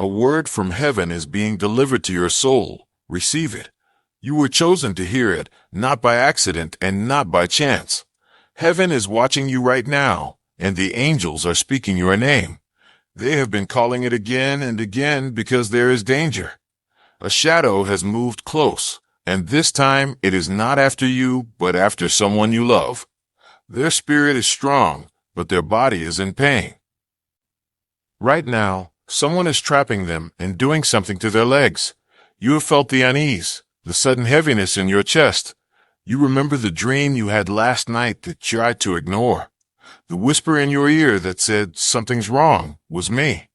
A word from heaven is being delivered to your soul. Receive it. You were chosen to hear it, not by accident and not by chance. Heaven is watching you right now, and the angels are speaking your name. They have been calling it again and again because there is danger. A shadow has moved close, and this time it is not after you, but after someone you love. Their spirit is strong, but their body is in pain. Right now, someone is trapping them and doing something to their legs. You have felt the unease, the sudden heaviness in your chest. You remember the dream you had last night that you tried to ignore. The whisper in your ear that said, "Something's wrong," was me.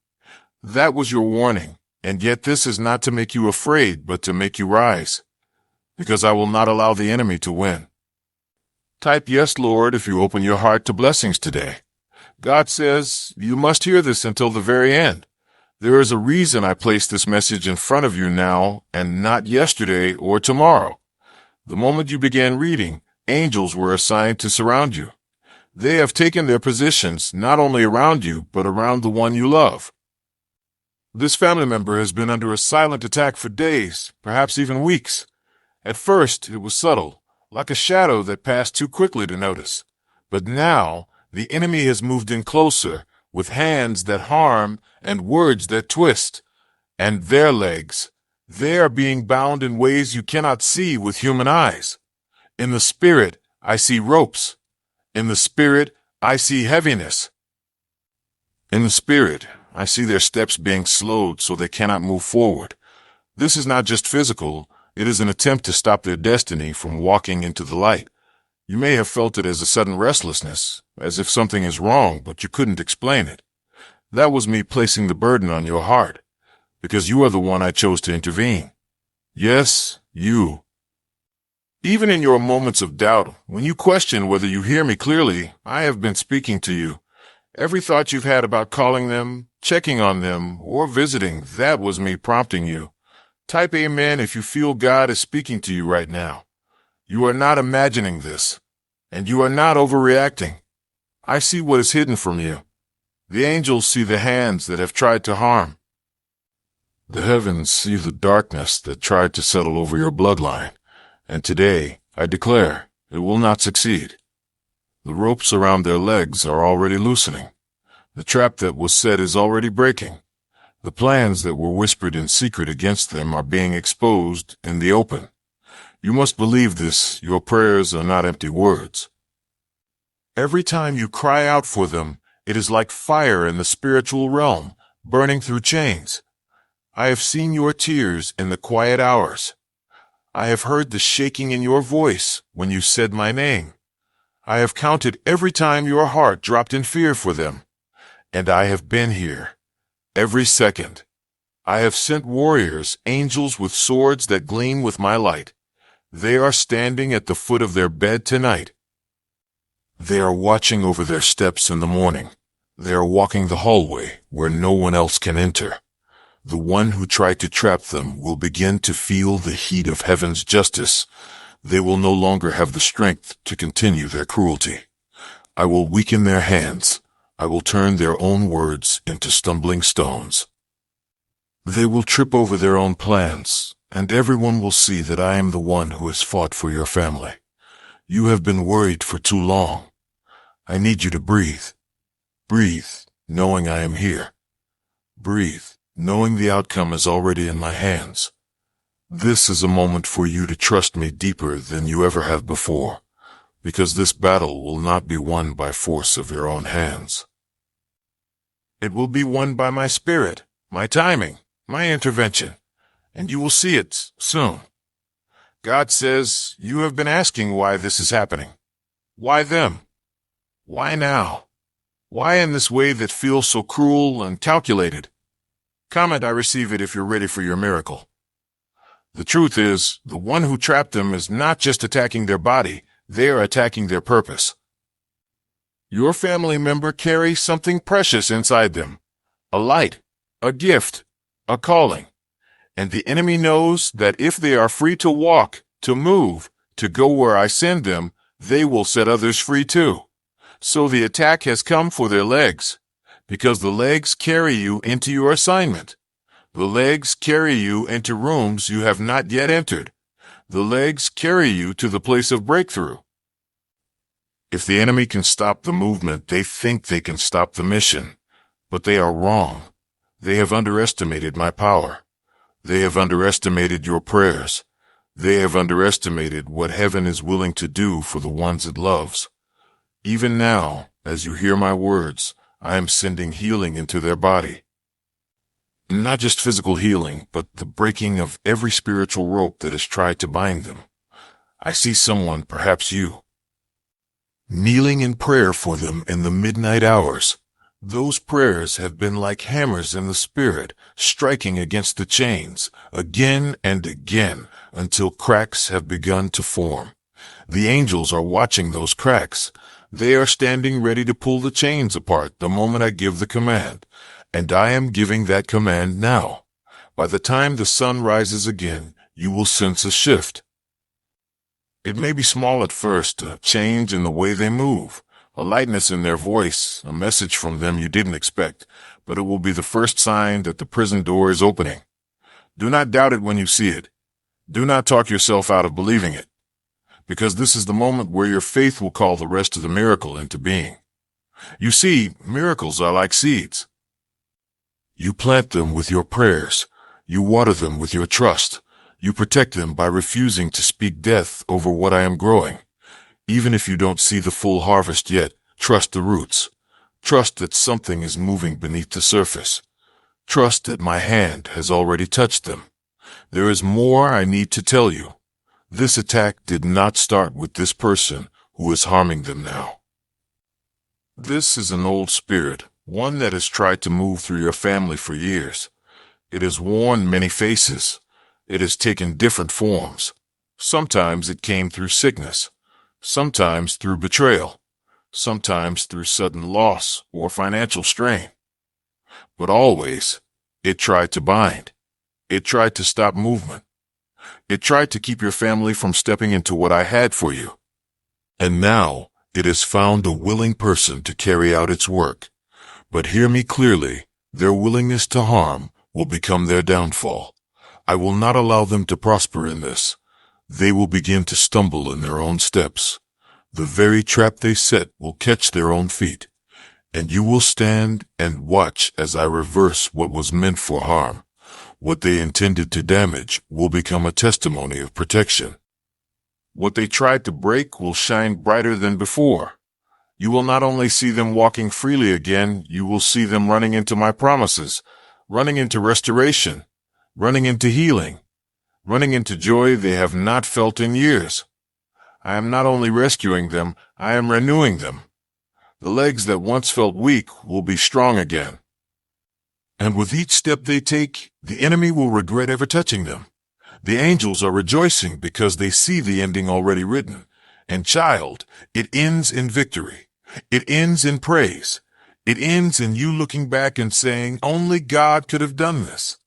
That was your warning, and yet this is not to make you afraid, but to make you rise. Because I will not allow the enemy to win. Type "Yes, Lord" if you open your heart to blessings today. God says, you must hear this until the very end. There is a reason I placed this message in front of you now and not yesterday or tomorrow. The moment you began reading, angels were assigned to surround you. They have taken their positions not only around you, but around the one you love. This family member has been under a silent attack for days, perhaps even weeks. At first, it was subtle, like a shadow that passed too quickly to notice. But now, the enemy has moved in closer, with hands that harm and words that twist. And their legs, they are being bound in ways you cannot see with human eyes. In the spirit, I see ropes. In the spirit, I see heaviness. In the spirit, I see their steps being slowed so they cannot move forward. This is not just physical, it is an attempt to stop their destiny from walking into the light. You may have felt it as a sudden restlessness, as if something is wrong, but you couldn't explain it. That was me placing the burden on your heart, because you are the one I chose to intervene. Yes, you. Even in your moments of doubt, when you question whether you hear me clearly, I have been speaking to you. Every thought you've had about calling them, checking on them, or visiting, that was me prompting you. Type amen if you feel God is speaking to you right now. You are not imagining this, and you are not overreacting. I see what is hidden from you. The angels see the hands that have tried to harm. The heavens see the darkness that tried to settle over your bloodline, and today, I declare, it will not succeed. The ropes around their legs are already loosening. The trap that was set is already breaking. The plans that were whispered in secret against them are being exposed in the open. You must believe this. Your prayers are not empty words. Every time you cry out for them, it is like fire in the spiritual realm, burning through chains. I have seen your tears in the quiet hours. I have heard the shaking in your voice when you said my name. I have counted every time your heart dropped in fear for them. And I have been here. Every second. I have sent warriors, angels with swords that gleam with my light. They are standing at the foot of their bed tonight. They are watching over their steps in the morning. They are walking the hallway where no one else can enter. The one who tried to trap them will begin to feel the heat of heaven's justice. They will no longer have the strength to continue their cruelty. I will weaken their hands. I will turn their own words into stumbling stones. They will trip over their own plans, and everyone will see that I am the one who has fought for your family. You have been worried for too long. I need you to breathe. Breathe, knowing I am here. Breathe, knowing the outcome is already in my hands. This is a moment for you to trust me deeper than you ever have before, because this battle will not be won by force of your own hands. It will be won by my spirit, my timing, my intervention, and you will see it soon. God says, you have been asking why this is happening. Why them? Why now? Why in this way that feels so cruel and calculated? Comment I receive it if you're ready for your miracle. The truth is, the one who trapped them is not just attacking their body, they are attacking their purpose. Your family member carries something precious inside them. A light, a gift, a calling. And the enemy knows that if they are free to walk, to move, to go where I send them, they will set others free too. So the attack has come for their legs, because the legs carry you into your assignment. The legs carry you into rooms you have not yet entered. The legs carry you to the place of breakthrough. If the enemy can stop the movement, they think they can stop the mission. But they are wrong. They have underestimated my power. They have underestimated your prayers. They have underestimated what heaven is willing to do for the ones it loves. Even now, as you hear my words, I am sending healing into their body. Not just physical healing, but the breaking of every spiritual rope that has tried to bind them. I see someone, perhaps you, kneeling in prayer for them in the midnight hours. Those prayers have been like hammers in the spirit, striking against the chains, again and again, until cracks have begun to form. The angels are watching those cracks. They are standing ready to pull the chains apart the moment I give the command. And I am giving that command now. By the time the sun rises again, you will sense a shift. It may be small at first, a change in the way they move, a lightness in their voice, a message from them you didn't expect, but it will be the first sign that the prison door is opening. Do not doubt it when you see it. Do not talk yourself out of believing it, because this is the moment where your faith will call the rest of the miracle into being. You see, miracles are like seeds. You plant them with your prayers. You water them with your trust. You protect them by refusing to speak death over what I am growing. Even if you don't see the full harvest yet, trust the roots. Trust that something is moving beneath the surface. Trust that my hand has already touched them. There is more I need to tell you. This attack did not start with this person who is harming them now. This is an old spirit, one that has tried to move through your family for years. It has worn many faces. It has taken different forms. Sometimes it came through sickness, sometimes through betrayal, sometimes through sudden loss or financial strain. But always, it tried to bind. It tried to stop movement. It tried to keep your family from stepping into what I had for you. And now, it has found a willing person to carry out its work. But hear me clearly, their willingness to harm will become their downfall. I will not allow them to prosper in this. They will begin to stumble in their own steps. The very trap they set will catch their own feet. And you will stand and watch as I reverse what was meant for harm. What they intended to damage will become a testimony of protection. What they tried to break will shine brighter than before. You will not only see them walking freely again, you will see them running into my promises, running into restoration, running into healing, running into joy they have not felt in years. I am not only rescuing them, I am renewing them. The legs that once felt weak will be strong again. And with each step they take, the enemy will regret ever touching them. The angels are rejoicing because they see the ending already written. And child, it ends in victory. It ends in praise. It ends in you looking back and saying, only God could have done this.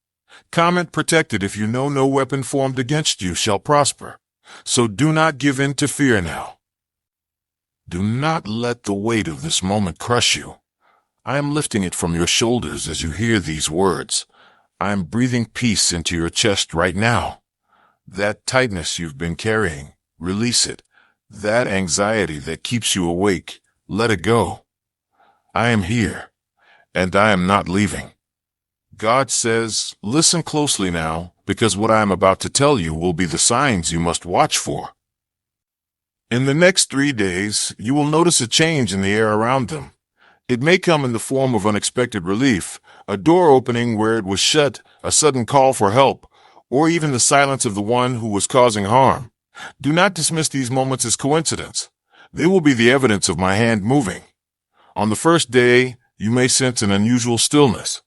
Comment protected if you know no weapon formed against you shall prosper. So do not give in to fear now. Do not let the weight of this moment crush you. I am lifting it from your shoulders as you hear these words. I am breathing peace into your chest right now. That tightness you've been carrying, release it. That anxiety that keeps you awake, let it go. I am here, and I am not leaving. God says, listen closely now, because what I am about to tell you will be the signs you must watch for. In the next 3 days, you will notice a change in the air around them. It may come in the form of unexpected relief, a door opening where it was shut, a sudden call for help, or even the silence of the one who was causing harm. Do not dismiss these moments as coincidence. They will be the evidence of my hand moving. On the first day, you may sense an unusual stillness.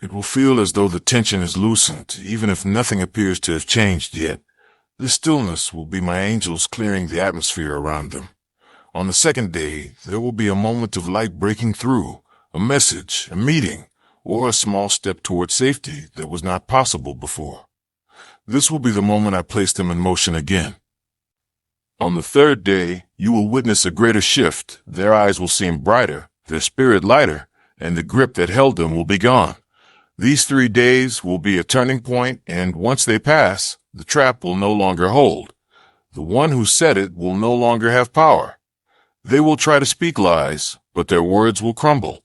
It will feel as though the tension is loosened, even if nothing appears to have changed yet. This stillness will be my angels clearing the atmosphere around them. On the second day, there will be a moment of light breaking through, a message, a meeting, or a small step toward safety that was not possible before. This will be the moment I place them in motion again. On the third day, you will witness a greater shift. Their eyes will seem brighter, their spirit lighter, and the grip that held them will be gone. These 3 days will be a turning point, and once they pass, the trap will no longer hold. The one who set it will no longer have power. They will try to speak lies, but their words will crumble.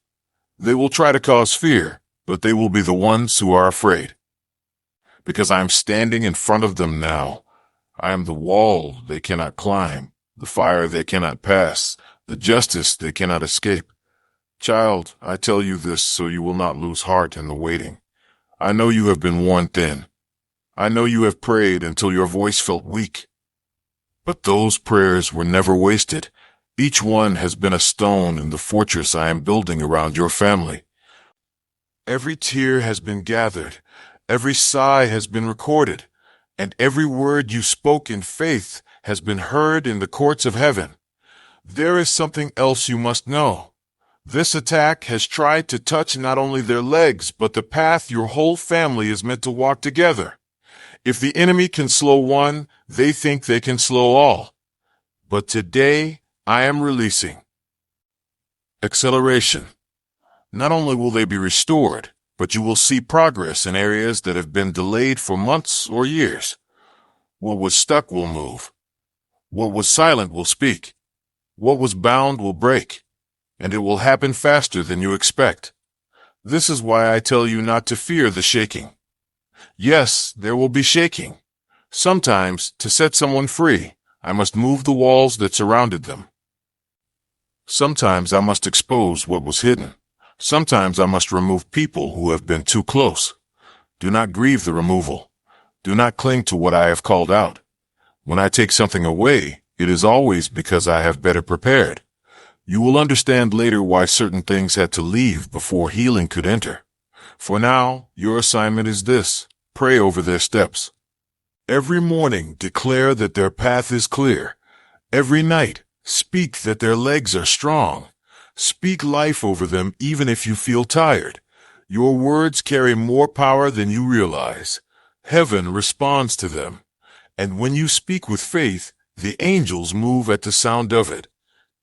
They will try to cause fear, but they will be the ones who are afraid. Because I am standing in front of them now. I am the wall they cannot climb, the fire they cannot pass, the justice they cannot escape. Child, I tell you this so you will not lose heart in the waiting. I know you have been worn thin. I know you have prayed until your voice felt weak. But those prayers were never wasted. Each one has been a stone in the fortress I am building around your family. Every tear has been gathered, every sigh has been recorded, and every word you spoke in faith has been heard in the courts of heaven. There is something else you must know. This attack has tried to touch not only their legs, but the path your whole family is meant to walk together. If the enemy can slow one, they think they can slow all. But today, I am releasing acceleration. Not only will they be restored, but you will see progress in areas that have been delayed for months or years. What was stuck will move. What was silent will speak. What was bound will break. And it will happen faster than you expect. This is why I tell you not to fear the shaking. Yes, there will be shaking. Sometimes, to set someone free, I must move the walls that surrounded them. Sometimes I must expose what was hidden. Sometimes I must remove people who have been too close. Do not grieve the removal. Do not cling to what I have called out. When I take something away, it is always because I have better prepared. You will understand later why certain things had to leave before healing could enter. For now, your assignment is this: pray over their steps. Every morning, declare that their path is clear. Every night, speak that their legs are strong. Speak life over them even if you feel tired. Your words carry more power than you realize. Heaven responds to them. And when you speak with faith, the angels move at the sound of it.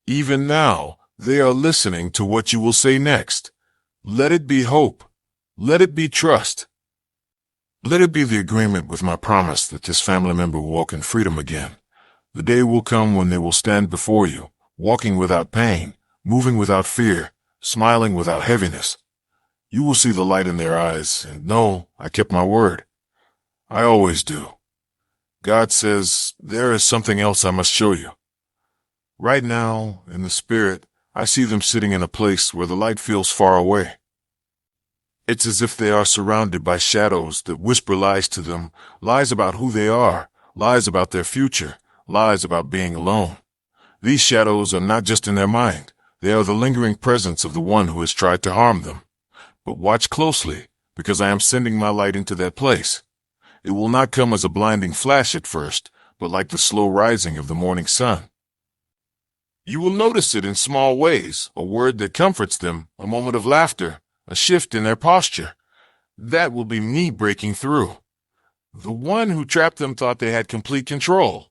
Even now, they are listening to what you will say next. Let it be hope. Let it be trust. Let it be the agreement with my promise that this family member will walk in freedom again. The day will come when they will stand before you, walking without pain, moving without fear, smiling without heaviness. You will see the light in their eyes and know I kept my word. I always do. God says, there is something else I must show you. Right now, in the spirit, I see them sitting in a place where the light feels far away. It's as if they are surrounded by shadows that whisper lies to them, lies about who they are, lies about their future, lies about being alone. These shadows are not just in their mind. They are the lingering presence of the one who has tried to harm them. But watch closely, because I am sending my light into that place. It will not come as a blinding flash at first, but like the slow rising of the morning sun. You will notice it in small ways, a word that comforts them, a moment of laughter, a shift in their posture. That will be me breaking through. The one who trapped them thought they had complete control.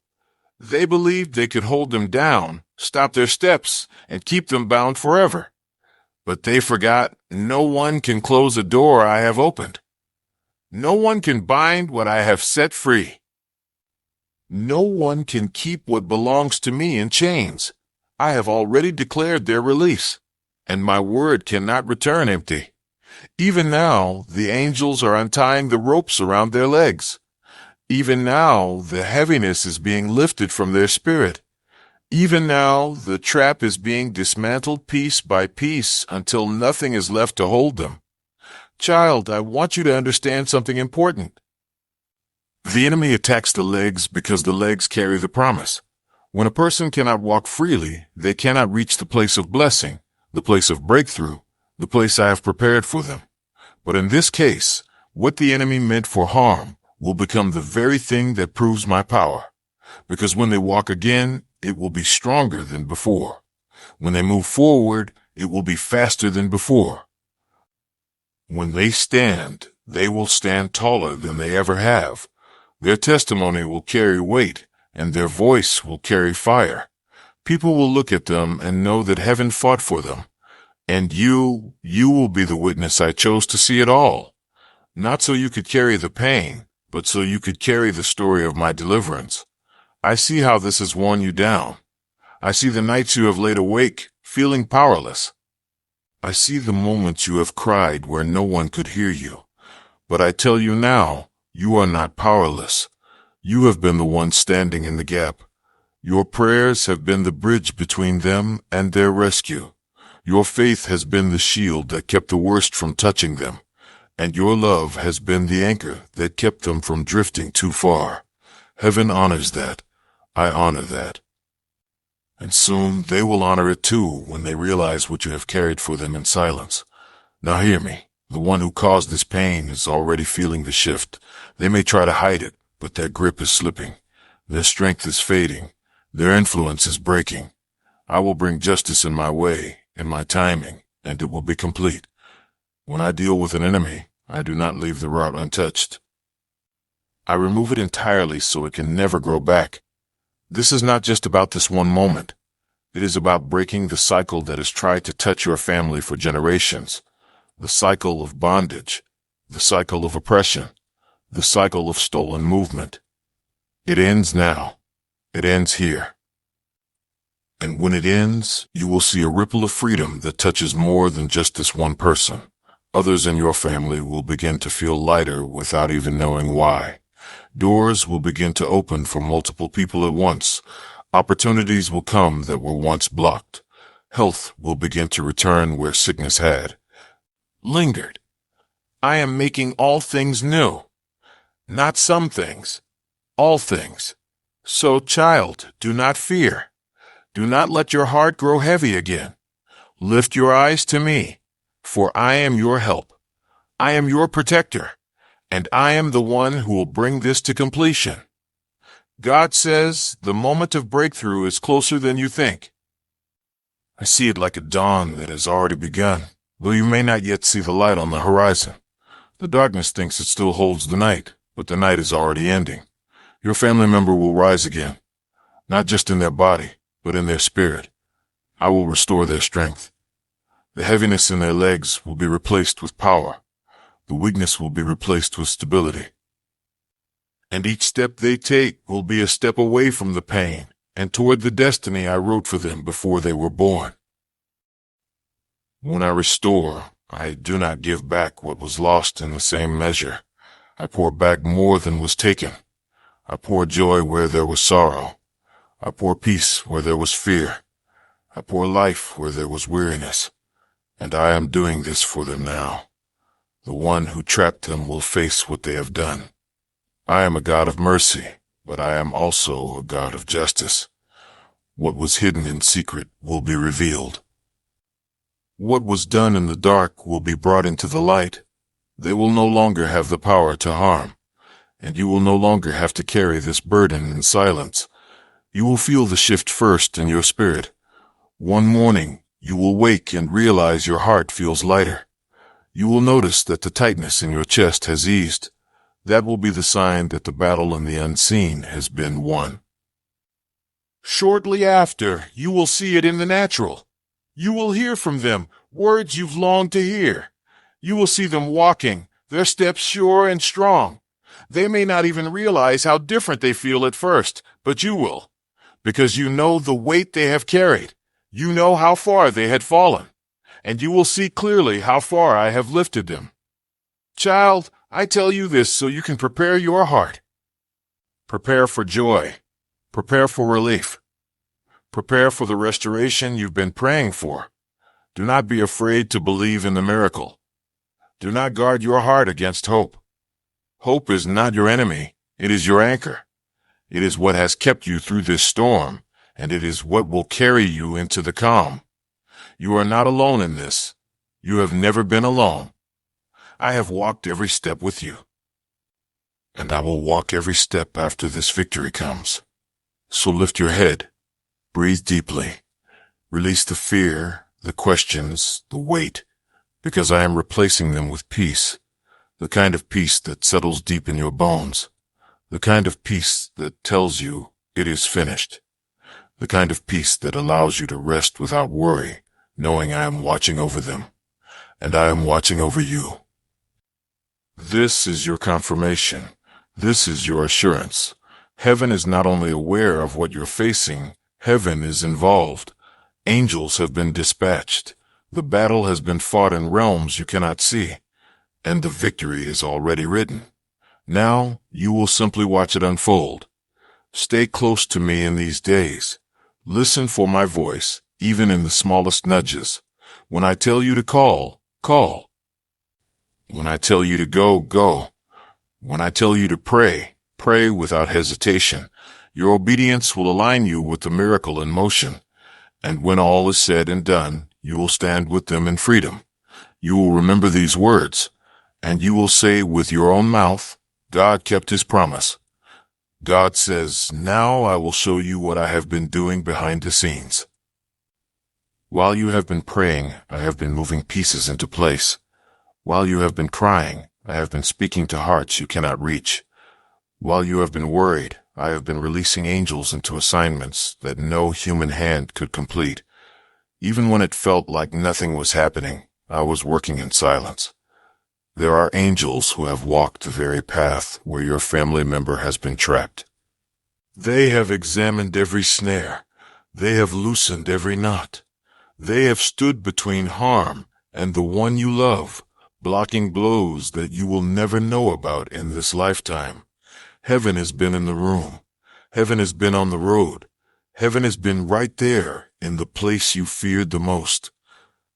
They believed they could hold them down, stop their steps, and keep them bound forever. But they forgot no one can close a door I have opened. No one can bind what I have set free. No one can keep what belongs to me in chains. I have already declared their release, and my word cannot return empty. Even now, the angels are untying the ropes around their legs. Even now, the heaviness is being lifted from their spirit. Even now, the trap is being dismantled piece by piece until nothing is left to hold them. Child, I want you to understand something important. The enemy attacks the legs because the legs carry the promise. When a person cannot walk freely, they cannot reach the place of blessing, the place of breakthrough, the place I have prepared for them. But in this case, what the enemy meant for harm will become the very thing that proves my power. Because when they walk again, it will be stronger than before. When they move forward, it will be faster than before. When they stand, they will stand taller than they ever have. Their testimony will carry weight, and their voice will carry fire. People will look at them and know that heaven fought for them. And you will be the witness I chose to see it all. Not so you could carry the pain, but so you could carry the story of my deliverance. I see how this has worn you down. I see the nights you have laid awake, feeling powerless. I see the moments you have cried where no one could hear you. But I tell you now, you are not powerless. You have been the one standing in the gap. Your prayers have been the bridge between them and their rescue. Your faith has been the shield that kept the worst from touching them. And your love has been the anchor that kept them from drifting too far. Heaven honors that. I honor that. And soon they will honor it too when they realize what you have carried for them in silence. Now hear me. The one who caused this pain is already feeling the shift. They may try to hide it, but their grip is slipping. Their strength is fading. Their influence is breaking. I will bring justice in my way, in my timing, and it will be complete. When I deal with an enemy, I do not leave the route untouched. I remove it entirely so it can never grow back. This is not just about this one moment. It is about breaking the cycle that has tried to touch your family for generations. The cycle of bondage, the cycle of oppression, the cycle of stolen movement. It ends now. It ends here. And when it ends, you will see a ripple of freedom that touches more than just this one person. Others in your family will begin to feel lighter without even knowing why. Doors will begin to open for multiple people at once. Opportunities will come that were once blocked. Health will begin to return where sickness had lingered. I am making all things new. Not some things. All things. So, child, do not fear. Do not let your heart grow heavy again. Lift your eyes to me, for I am your help. I am your protector, and I am the one who will bring this to completion. God says the moment of breakthrough is closer than you think. I see it like a dawn that has already begun, though you may not yet see the light on the horizon. The darkness thinks it still holds the night, but the night is already ending. Your family member will rise again, not just in their body, but in their spirit. I will restore their strength. The heaviness in their legs will be replaced with power. The weakness will be replaced with stability. And each step they take will be a step away from the pain and toward the destiny I wrote for them before they were born. When I restore, I do not give back what was lost in the same measure. I pour back more than was taken. I pour joy where there was sorrow. I pour peace where there was fear. I pour life where there was weariness. And I am doing this for them now. The one who trapped them will face what they have done. I am a God of mercy, but I am also a God of justice. What was hidden in secret will be revealed. What was done in the dark will be brought into the light. They will no longer have the power to harm, and you will no longer have to carry this burden in silence. You will feel the shift first in your spirit. One morning, you will wake and realize your heart feels lighter. You will notice that the tightness in your chest has eased. That will be the sign that the battle in the unseen has been won. Shortly after, you will see it in the natural. You will hear from them words you've longed to hear. You will see them walking, their steps sure and strong. They may not even realize how different they feel at first, but you will, because you know the weight they have carried. You know how far they had fallen, and you will see clearly how far I have lifted them. Child, I tell you this so you can prepare your heart. Prepare for joy. Prepare for relief. Prepare for the restoration you've been praying for. Do not be afraid to believe in the miracle. Do not guard your heart against hope. Hope is not your enemy. It is your anchor. It is what has kept you through this storm, and it is what will carry you into the calm. You are not alone in this. You have never been alone. I have walked every step with you, and I will walk every step after this victory comes. So lift your head, breathe deeply, release the fear, the questions, the weight, because I am replacing them with peace, the kind of peace that settles deep in your bones, the kind of peace that tells you it is finished, the kind of peace that allows you to rest without worry, knowing I am watching over them, and I am watching over you. This is your confirmation. This is your assurance. Heaven is not only aware of what you're facing, heaven is involved. Angels have been dispatched. The battle has been fought in realms you cannot see, and the victory is already written. Now, you will simply watch it unfold. Stay close to me in these days. Listen for my voice, even in the smallest nudges. When I tell you to call, call. When I tell you to go, go. When I tell you to pray, pray without hesitation. Your obedience will align you with the miracle in motion. And when all is said and done, you will stand with them in freedom. You will remember these words, and you will say with your own mouth, God kept his promise. God says, now I will show you what I have been doing behind the scenes. While you have been praying, I have been moving pieces into place. While you have been crying, I have been speaking to hearts you cannot reach. While you have been worried, I have been releasing angels into assignments that no human hand could complete. Even when it felt like nothing was happening, I was working in silence. There are angels who have walked the very path where your family member has been trapped. They have examined every snare. They have loosened every knot. They have stood between harm and the one you love, blocking blows that you will never know about in this lifetime. Heaven has been in the room. Heaven has been on the road. Heaven has been right there in the place you feared the most.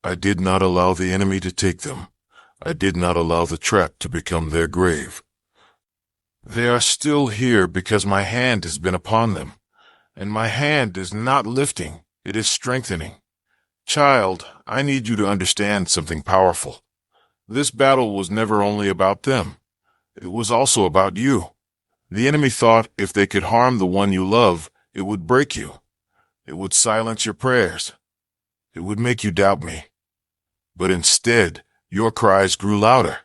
I did not allow the enemy to take them. I did not allow the trap to become their grave. They are still here because my hand has been upon them, and my hand is not lifting, it is strengthening. Child, I need you to understand something powerful. This battle was never only about them. It was also about you. The enemy thought if they could harm the one you love, it would break you. It would silence your prayers. It would make you doubt me. But instead, your cries grew louder.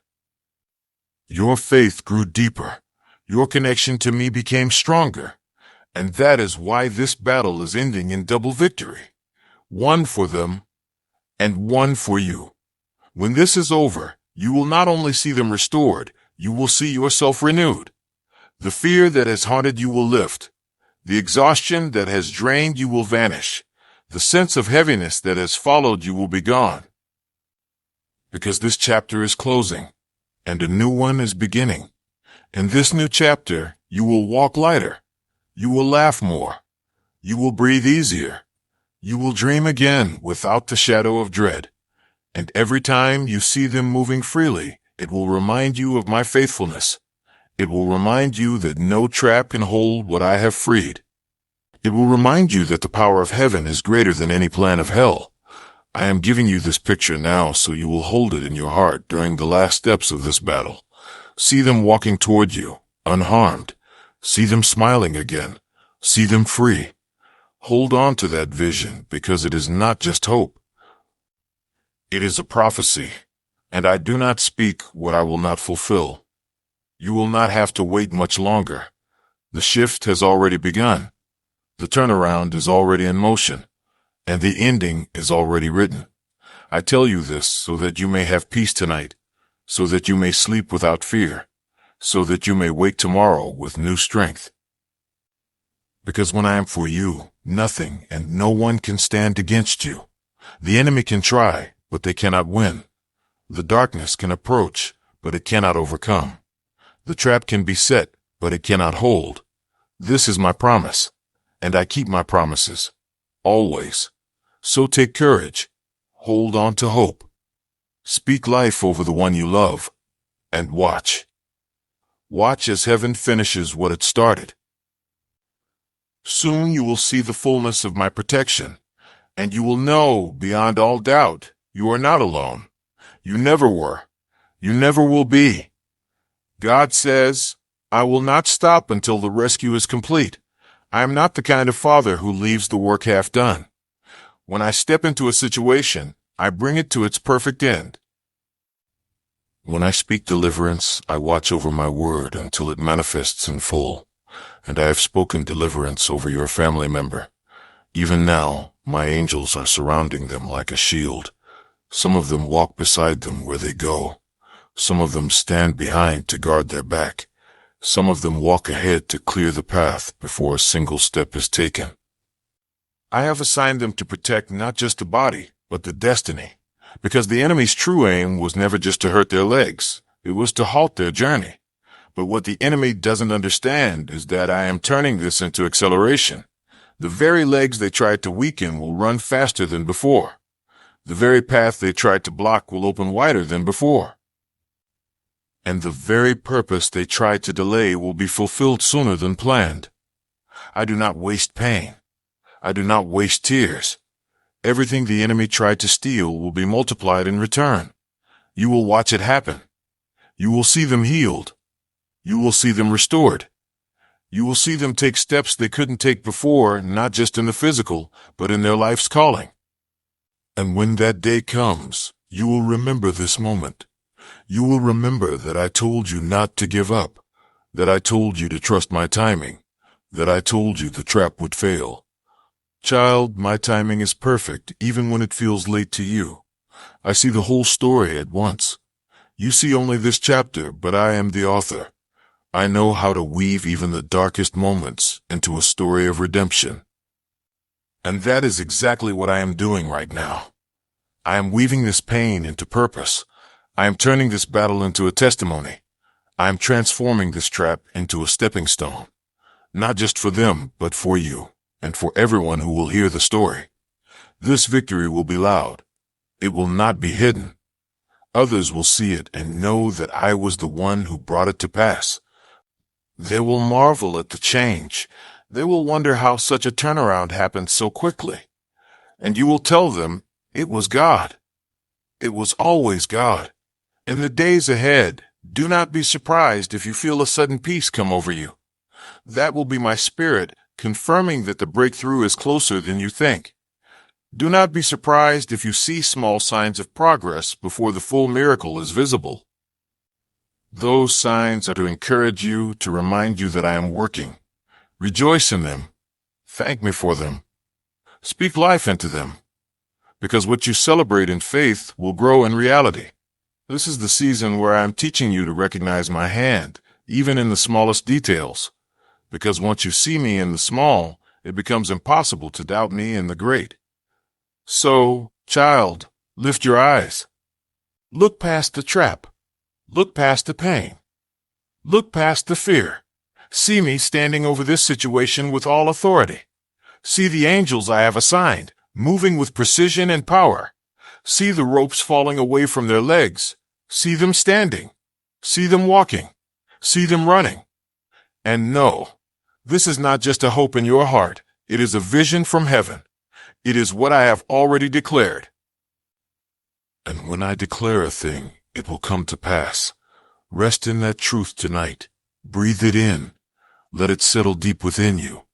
Your faith grew deeper. Your connection to me became stronger. And that is why this battle is ending in double victory. One for them, and one for you. When this is over, you will not only see them restored, you will see yourself renewed. The fear that has haunted you will lift. The exhaustion that has drained you will vanish. The sense of heaviness that has followed you will be gone. Because this chapter is closing, and a new one is beginning. In this new chapter, you will walk lighter. You will laugh more. You will breathe easier. You will dream again without the shadow of dread. And every time you see them moving freely, it will remind you of my faithfulness. It will remind you that no trap can hold what I have freed. It will remind you that the power of heaven is greater than any plan of hell. I am giving you this picture now so you will hold it in your heart during the last steps of this battle. See them walking toward you, unharmed. See them smiling again. See them free. Hold on to that vision because it is not just hope. It is a prophecy, and I do not speak what I will not fulfill. You will not have to wait much longer. The shift has already begun. The turnaround is already in motion, and the ending is already written. I tell you this so that you may have peace tonight, so that you may sleep without fear, so that you may wake tomorrow with new strength. Because when I am for you, nothing and no one can stand against you. The enemy can try, but they cannot win. The darkness can approach, but it cannot overcome. The trap can be set, but it cannot hold. This is my promise, and I keep my promises, always. So take courage. Hold on to hope. Speak life over the one you love, and watch. Watch as heaven finishes what it started. Soon you will see the fullness of my protection, and you will know beyond all doubt you are not alone. You never were. You never will be. God says, I will not stop until the rescue is complete. I am not the kind of father who leaves the work half done. When I step into a situation, I bring it to its perfect end. When I speak deliverance, I watch over my word until it manifests in full. And I have spoken deliverance over your family member. Even now, my angels are surrounding them like a shield. Some of them walk beside them where they go. Some of them stand behind to guard their back. Some of them walk ahead to clear the path before a single step is taken. I have assigned them to protect not just the body, but the destiny, because the enemy's true aim was never just to hurt their legs. It was to halt their journey. But what the enemy doesn't understand is that I am turning this into acceleration. The very legs they tried to weaken will run faster than before. The very path they tried to block will open wider than before. And the very purpose they tried to delay will be fulfilled sooner than planned. I do not waste pain. I do not waste tears. Everything the enemy tried to steal will be multiplied in return. You will watch it happen. You will see them healed. You will see them restored. You will see them take steps they couldn't take before, not just in the physical, but in their life's calling. And when that day comes, you will remember this moment. You will remember that I told you not to give up, that I told you to trust my timing, that I told you the trap would fail. Child, my timing is perfect, even when it feels late to you. I see the whole story at once. You see only this chapter, but I am the author. I know how to weave even the darkest moments into a story of redemption. And that is exactly what I am doing right now. I am weaving this pain into purpose. I am turning this battle into a testimony. I am transforming this trap into a stepping stone. Not just for them, but for you, and for everyone who will hear the story. This victory will be loud. It will not be hidden. Others will see it and know that I was the one who brought it to pass. They will marvel at the change. They will wonder how such a turnaround happened so quickly. And you will tell them, it was God. It was always God. In the days ahead, do not be surprised if you feel a sudden peace come over you. That will be my spirit, confirming that the breakthrough is closer than you think. Do not be surprised if you see small signs of progress before the full miracle is visible. Those signs are to encourage you, to remind you that I am working. Rejoice in them. Thank me for them. Speak life into them. Because what you celebrate in faith will grow in reality. This is the season where I am teaching you to recognize my hand, even in the smallest details. Because once you see me in the small, it becomes impossible to doubt me in the great. So, child, lift your eyes. Look past the trap. Look past the pain. Look past the fear. See me standing over this situation with all authority. See the angels I have assigned, moving with precision and power. See the ropes falling away from their legs. See them standing. See them walking. See them running. And know, this is not just a hope in your heart. It is a vision from heaven. It is what I have already declared. And when I declare a thing, it will come to pass. Rest in that truth tonight. Breathe it in. Let it settle deep within you.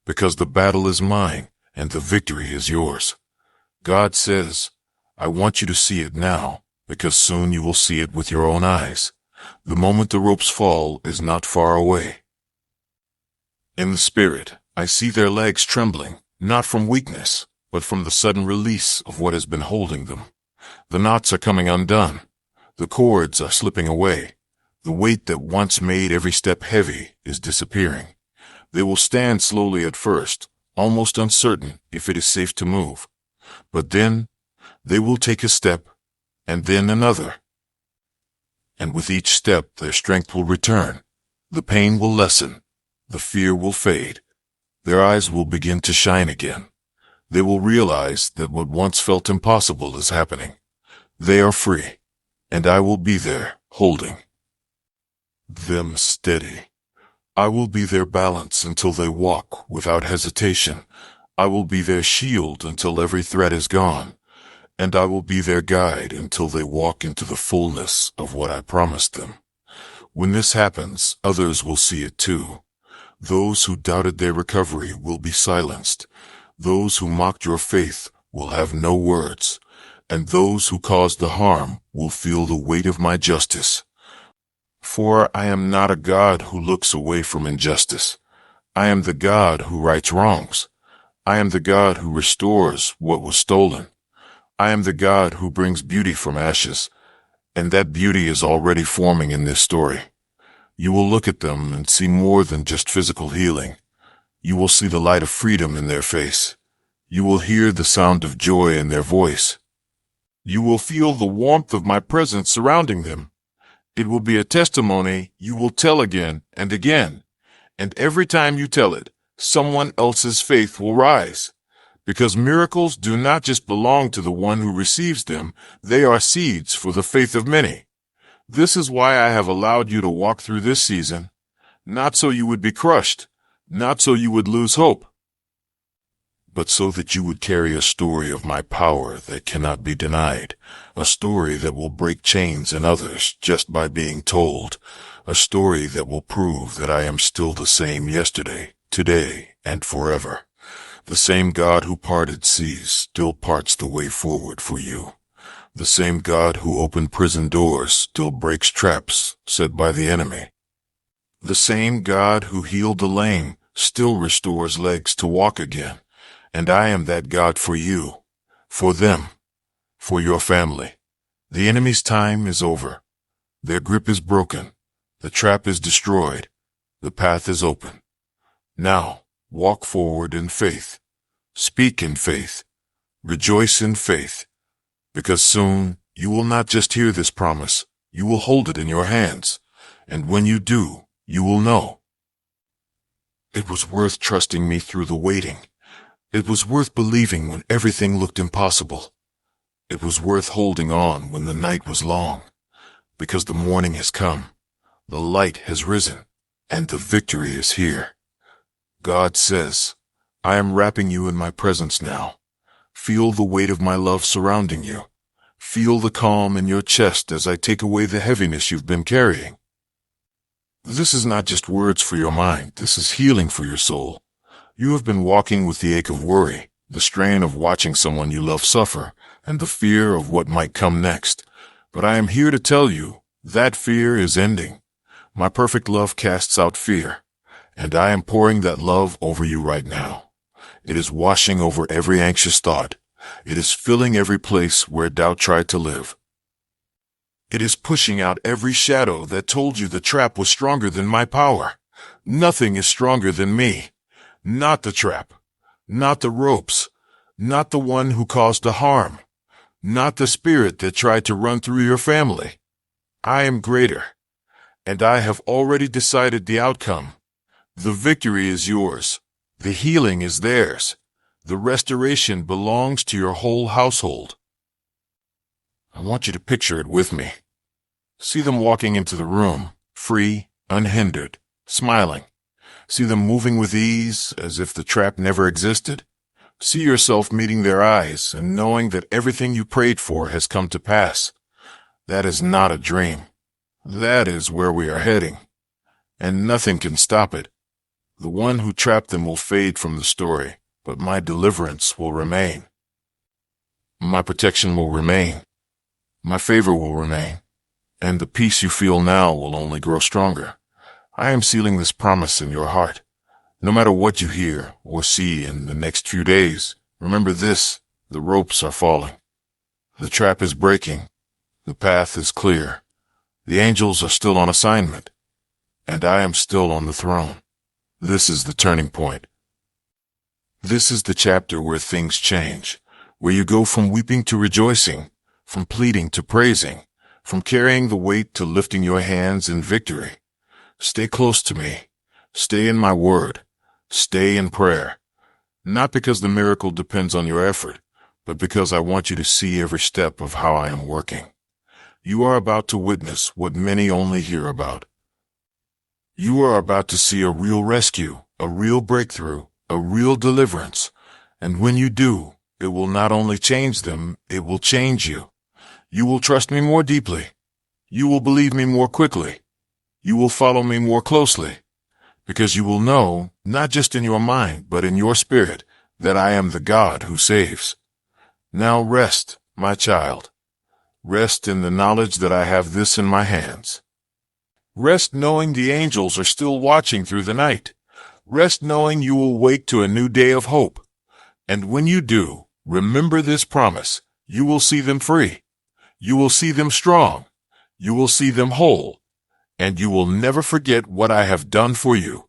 Because the battle is mine and the victory is yours. God says, I want you to see it now, because soon you will see it with your own eyes. The moment the ropes fall is not far away. In the spirit, I see their legs trembling, not from weakness, but from the sudden release of what has been holding them. The knots are coming undone. The cords are slipping away. The weight that once made every step heavy is disappearing. They will stand slowly at first, almost uncertain if it is safe to move. But then, they will take a step, and then another. And with each step, their strength will return. The pain will lessen. The fear will fade. Their eyes will begin to shine again. They will realize that what once felt impossible is happening. They are free, and I will be there, holding them steady. I will be their balance until they walk without hesitation. I will be their shield until every threat is gone. And I will be their guide until they walk into the fullness of what I promised them. When this happens, others will see it too. Those who doubted their recovery will be silenced. Those who mocked your faith will have no words. And those who caused the harm will feel the weight of my justice. For I am not a God who looks away from injustice. I am the God who rights wrongs. I am the God who restores what was stolen. I am the God who brings beauty from ashes. And that beauty is already forming in this story. You will look at them and see more than just physical healing. You will see the light of freedom in their face. You will hear the sound of joy in their voice. You will feel the warmth of my presence surrounding them. It will be a testimony you will tell again and again. And every time you tell it, someone else's faith will rise. Because miracles do not just belong to the one who receives them, they are seeds for the faith of many. This is why I have allowed you to walk through this season, not so you would be crushed, not so you would lose hope, but so that you would carry a story of my power that cannot be denied, a story that will break chains in others just by being told, a story that will prove that I am still the same yesterday, today, and forever. The same God who parted seas still parts the way forward for you. The same God who opened prison doors still breaks traps set by the enemy. The same God who healed the lame still restores legs to walk again. And I am that God for you, for them, for your family. The enemy's time is over. Their grip is broken. The trap is destroyed. The path is open. Now, walk forward in faith. Speak in faith. Rejoice in faith. Because soon, you will not just hear this promise, you will hold it in your hands. And when you do, you will know. It was worth trusting me through the waiting. It was worth believing when everything looked impossible. It was worth holding on when the night was long. Because the morning has come, the light has risen, and the victory is here. God says, I am wrapping you in my presence now. Feel the weight of my love surrounding you. Feel the calm in your chest as I take away the heaviness you've been carrying. This is not just words for your mind. This is healing for your soul. You have been walking with the ache of worry, the strain of watching someone you love suffer, and the fear of what might come next. But I am here to tell you that fear is ending. My perfect love casts out fear, and I am pouring that love over you right now. It is washing over every anxious thought. It is filling every place where doubt tried to live. It is pushing out every shadow that told you the trap was stronger than my power. Nothing is stronger than me. Not the trap. Not the ropes. Not the one who caused the harm. Not the spirit that tried to run through your family. I am greater, and I have already decided the outcome. The victory is yours. The healing is theirs. The restoration belongs to your whole household. I want you to picture it with me. See them walking into the room, free, unhindered, smiling. See them moving with ease, as if the trap never existed. See yourself meeting their eyes and knowing that everything you prayed for has come to pass. That is not a dream. That is where we are heading. And nothing can stop it. The one who trapped them will fade from the story, but my deliverance will remain. My protection will remain. My favor will remain. And the peace you feel now will only grow stronger. I am sealing this promise in your heart. No matter what you hear or see in the next few days, remember this: the ropes are falling. The trap is breaking. The path is clear. The angels are still on assignment. And I am still on the throne. This is the turning point. This is the chapter where things change, where you go from weeping to rejoicing, from pleading to praising, from carrying the weight to lifting your hands in victory. Stay close to me. Stay in my word. Stay in prayer. Not because the miracle depends on your effort, but because I want you to see every step of how I am working. You are about to witness what many only hear about. You are about to see a real rescue, a real breakthrough, a real deliverance. And when you do, it will not only change them, it will change you. You will trust me more deeply. You will believe me more quickly. You will follow me more closely. Because you will know, not just in your mind, but in your spirit, that I am the God who saves. Now rest, my child. Rest in the knowledge that I have this in my hands. Rest knowing the angels are still watching through the night. Rest knowing you will wake to a new day of hope. And when you do, remember this promise: you will see them free. You will see them strong. you will see them whole, and you will never forget what I have done for you.